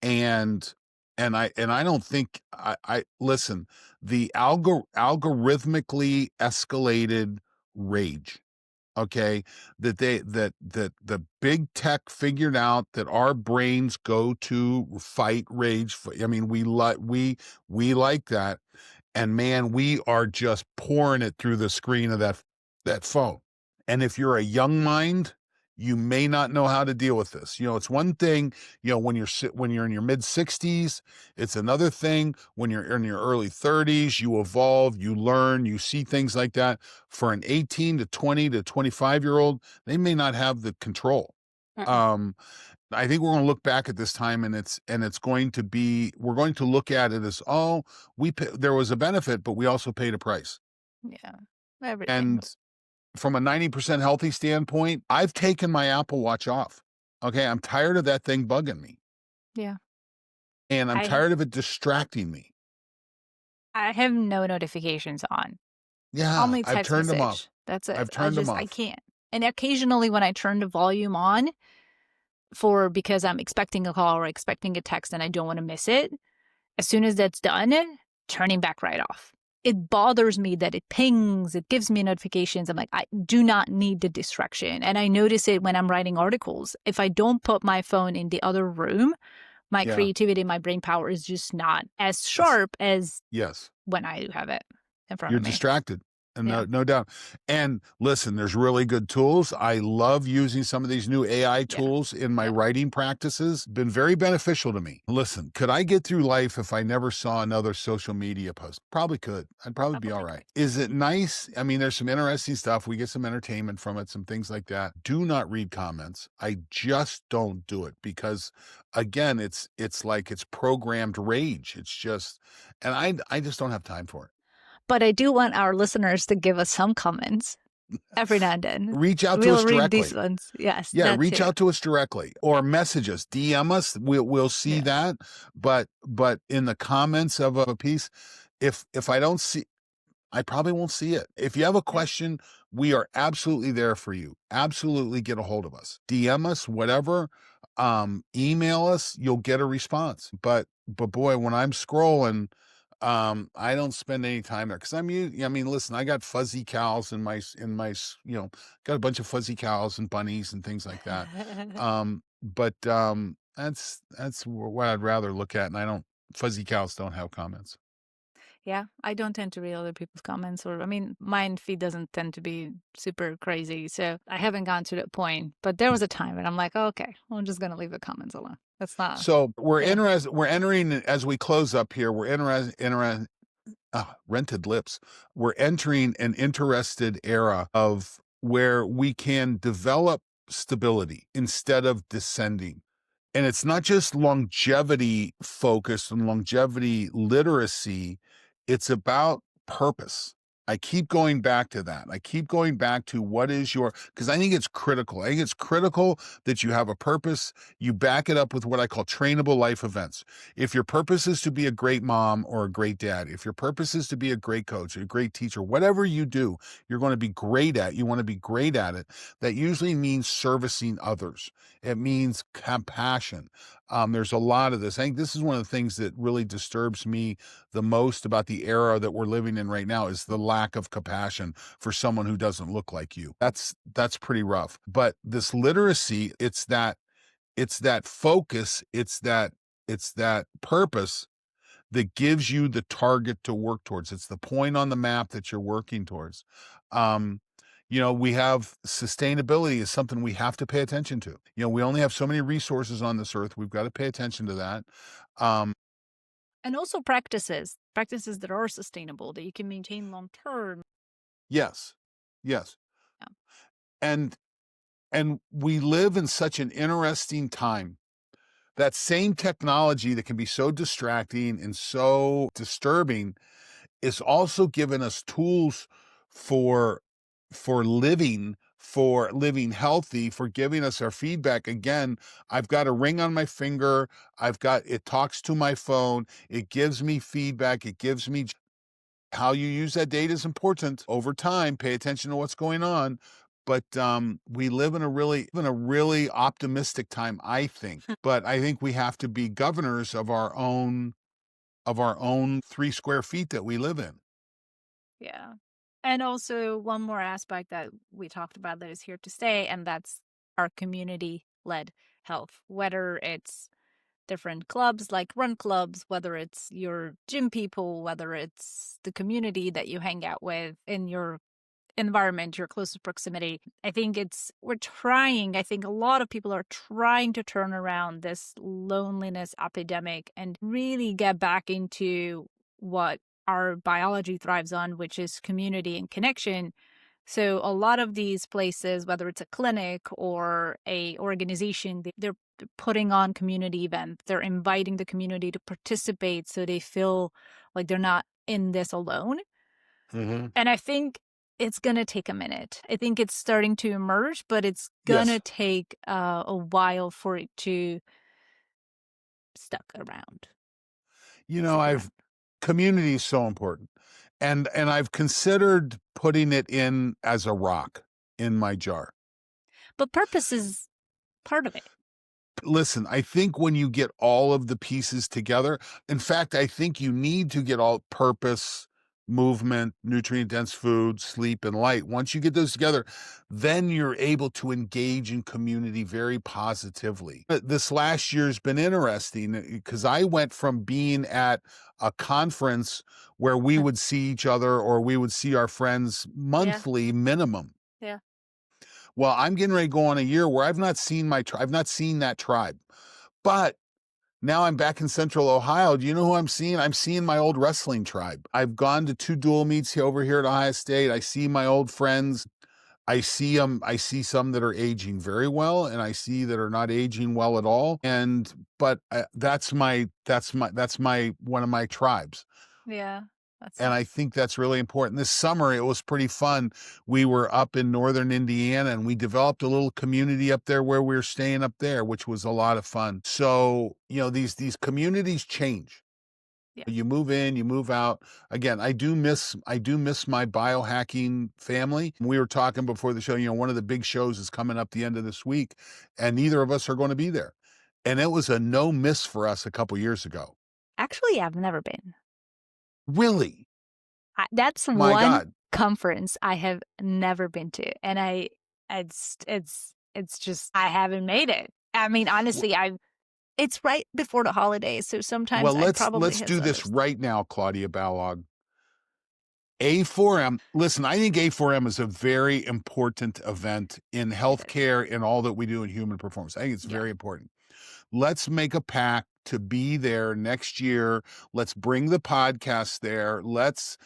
S2: and and I don't think I listen, the algorithmically escalated rage, okay, that the big tech figured out that our brains go to fight rage. I mean, we like that, and man, we are just pouring it through the screen of that phone. And if you're a young mind, you may not know how to deal with this. It's one thing, when you're in your mid 60s, it's another thing when you're in your early 30s, you evolve, you learn, you see things like that. For an 18 to 20 to 25-year-old, they may not have the control.
S1: Mm-mm.
S2: Um, I think we're going to look back at this time, and it's going to be, we're going to look at it as, oh, there was a benefit, but we also paid a price.
S1: Yeah. Everything
S2: And
S1: was.
S2: from a 90% healthy standpoint, I've taken my Apple Watch off. Okay, I'm tired of that thing bugging me,
S1: Yeah.
S2: and I'm
S1: I
S2: tired of it distracting me.
S1: I have no notifications on.
S2: Yeah,
S1: Only
S2: I've
S1: text
S2: turned them off.
S1: message. That's it.
S2: I've turned them
S1: I
S2: off.
S1: can't. And occasionally when I turn the volume on because I'm expecting a call or expecting a text and I don't want to miss it, as soon as that's done, turning back right off. It bothers me that it pings, it gives me notifications. I'm like, I do not need the distraction. And I notice it when I'm writing articles. If I don't put my phone in the other room, my
S2: Yeah,
S1: creativity, my brain power is just not as
S2: it's
S1: sharp as
S2: yes.
S1: when I do have it in front
S2: You're
S1: of me.
S2: distracted. And
S1: Yeah.
S2: no doubt. And listen, there's really good tools. I love using some of these new AI
S1: Yeah.
S2: tools in my
S1: Yeah.
S2: writing practices. Been very beneficial to me. Listen, could I get through life if I never saw another social media post? Probably could. I'd probably be all
S1: Probably
S2: right.
S1: could.
S2: Is it nice? I mean, there's some interesting stuff. We get some entertainment from it, some things like that. Do not read comments. I just don't do it because again, it's like it's programmed rage. It's just, and I just don't have time for it.
S1: But I do want our listeners to give us some comments every now and then.
S2: Reach out to
S1: We'll
S2: us
S1: read these
S2: directly.
S1: ones. Yes,
S2: Yeah,
S1: that
S2: reach
S1: too.
S2: out to us directly or message us, DM us. We'll see
S1: Yes.
S2: that. But in the comments of a piece, if I don't see, I probably won't see it. If you have a
S1: Yeah.
S2: question, we are absolutely there for you. Absolutely get a hold of us. DM us, whatever. Email us, you'll get a response. But boy, when I'm scrolling, I don't spend any time there because I mean, listen, I got fuzzy cows got a bunch of fuzzy cows and bunnies and things like that. But that's what I'd rather look at, and I don't. Fuzzy cows don't have comments.
S1: Yeah, I don't tend to read other people's comments I mean, mine feed doesn't tend to be super crazy. So I haven't gone to that point. But there was a time and I'm like, oh, okay, I'm just going to leave the comments alone. That's not,
S2: So
S1: yeah.
S2: we're entering as we close up here. We're rented lips. We're entering an interested era of where we can develop stability instead of descending. And it's not just longevity focused and longevity literacy, it's about purpose. I keep going back to that. I keep going back to what is your, because I think it's critical. I think it's critical that you have a purpose. You back it up with what I call trainable life events. If your purpose is to be a great mom or a great dad, if your purpose is to be a great coach, a great teacher, whatever you do, you're going to be great at, you want to be great at it. That usually means servicing others. It means compassion. There's a lot of this. I think this is one of the things that really disturbs me the most about the era that we're living in right now is the lack of compassion for someone who doesn't look like you. That's pretty rough. But this literacy, it's that focus, it's that purpose that gives you the target to work towards. It's the point on the map that you're working towards. Um, we have sustainability is something we have to pay attention to. We only have so many resources on this earth. We've got to pay attention to that. Um,
S1: And also practices that are sustainable, that you can maintain long term.
S2: yes, yes.
S1: Yeah.
S2: And we live in such an interesting time. That same technology that can be so distracting and so disturbing is also given us tools for living healthy, for giving us our feedback. Again, I've got a ring on my finger. It talks to my phone. It gives me feedback. It gives me how you use that data is important over time. Pay attention to what's going on. But we live in a really optimistic time, I think. But I think we have to be governors of our own 3 square feet that we live in.
S1: Yeah. And also one more aspect that we talked about that is here to stay, and that's our community led health, whether it's different clubs like run clubs, whether it's your gym people, whether it's the community that you hang out with in your environment, your closest proximity. I think I think a lot of people are trying to turn around this loneliness epidemic and really get back into what our biology thrives on, which is community and connection. So a lot of these places, whether it's a clinic or a organization, they're putting on community events. They're inviting the community to participate so they feel like they're not in this alone.
S2: Mm-hmm.
S1: And I think it's going to take a minute. I think it's starting to emerge, but it's going to
S2: Yes.
S1: take a while for it to stuck around, stick around.
S2: I've community is so important. And I've considered putting it in as a rock in my jar.
S1: But purpose is part of it.
S2: Listen, I think when you get all of the pieces together, in fact, I think you need to get all purpose, movement, nutrient dense food, sleep, and light. Once you get those together, then you're able to engage in community very positively. But this last year's been interesting because I went from being at a conference where we would see each other or we would see our friends
S1: Yeah.
S2: monthly minimum.
S1: Yeah.
S2: Well, I'm getting ready to go on a year where I've not seen I've not seen that tribe. But now I'm back in Central Ohio. Do you know who I'm seeing? I'm seeing my old wrestling tribe. I've gone to 2 dual meets over here at Ohio State. I see my old friends. I see them. I see some that are aging very well, and I see that are not aging well at all. But that's my one of my tribes.
S1: Yeah. That's
S2: And I think that's really important. This summer, it was pretty fun. We were up in northern Indiana and we developed a little community up there where we were staying up there, which was a lot of fun. So, these communities change.
S1: yeah.
S2: You move in, you move out. Again, I do miss my biohacking family. We were talking before the show, one of the big shows is coming up the end of this week, and neither of us are going to be there. And it was a no miss for us a couple years ago.
S1: Actually, I've never been.
S2: Really?
S1: That's
S2: My
S1: one
S2: God.
S1: conference I have never been to, and it's just I haven't made it. I mean, honestly, it's right before the holidays, so sometimes
S2: Well,
S1: I'd
S2: let's
S1: probably
S2: let's
S1: hit
S2: do
S1: other
S2: this
S1: stuff.
S2: right now, Claudia Balogh. A4M. Listen, I think A4M is a very important event in
S1: It is.
S2: healthcare and all that we do in human performance. I think it's
S1: Yeah.
S2: very important. Let's make a pact to be there next year. Let's bring the podcast there. Let's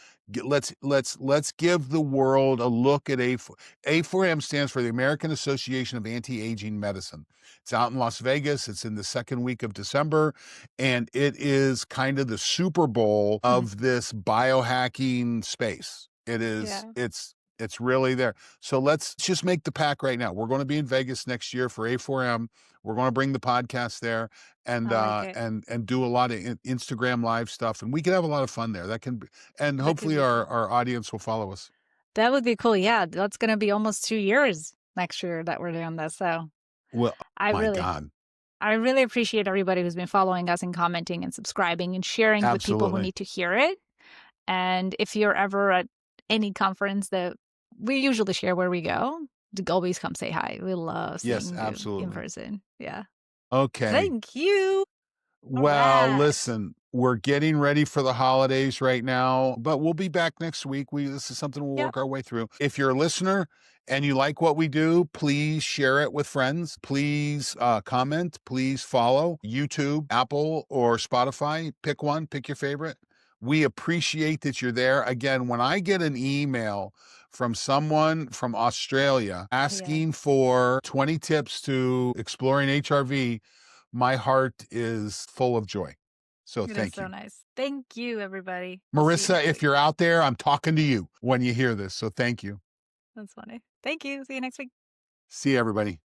S2: give the world a look at A4M stands for the American Association of Anti-Aging Medicine. It's out in Las Vegas. It's in the second week of December, and it is kind of the Super Bowl
S1: Mhm.
S2: of this biohacking space.
S1: Yeah.
S2: It's really there. So let's just make the pack right now. We're going to be in Vegas next year for A4M. We're going to bring the podcast there and
S1: I like it.
S2: and do a lot of Instagram live stuff, and we can have a lot of fun there. That can be, and
S1: That could
S2: hopefully
S1: be cool.
S2: our audience will follow us.
S1: That would be cool. Yeah, that's gonna be almost 2 years next year that we're doing this, so
S2: Well,
S1: I
S2: my
S1: really
S2: God,
S1: I really appreciate everybody who's been following us and commenting and subscribing and sharing with people who
S2: absolutely.
S1: need to hear it. And if you're ever at any conference that we usually share where we go, always come say hi. We love
S2: Yes,
S1: seeing you in
S2: absolutely.
S1: person. Yeah.
S2: Okay.
S1: Thank you. All
S2: Well,
S1: right.
S2: listen, we're getting ready for the holidays right now, but we'll be back next week. This is something we'll
S1: Yep.
S2: work our way through. If you're a listener and you like what we do, please share it with friends. Please comment. Please follow YouTube, Apple, or Spotify. Pick one, pick your favorite. We appreciate that you're there. Again, when I get an email from someone from Australia
S1: Yeah.
S2: asking for 20 tips to exploring HRV, my heart is full of joy. So
S1: It is
S2: thank
S1: so
S2: you.
S1: nice. Thank you, everybody. We'll see you
S2: Marissa,
S1: next
S2: if
S1: week.
S2: you're out there, I'm talking to you when you hear this. So thank you.
S1: That's funny. Thank you. See you next week.
S2: See you, everybody.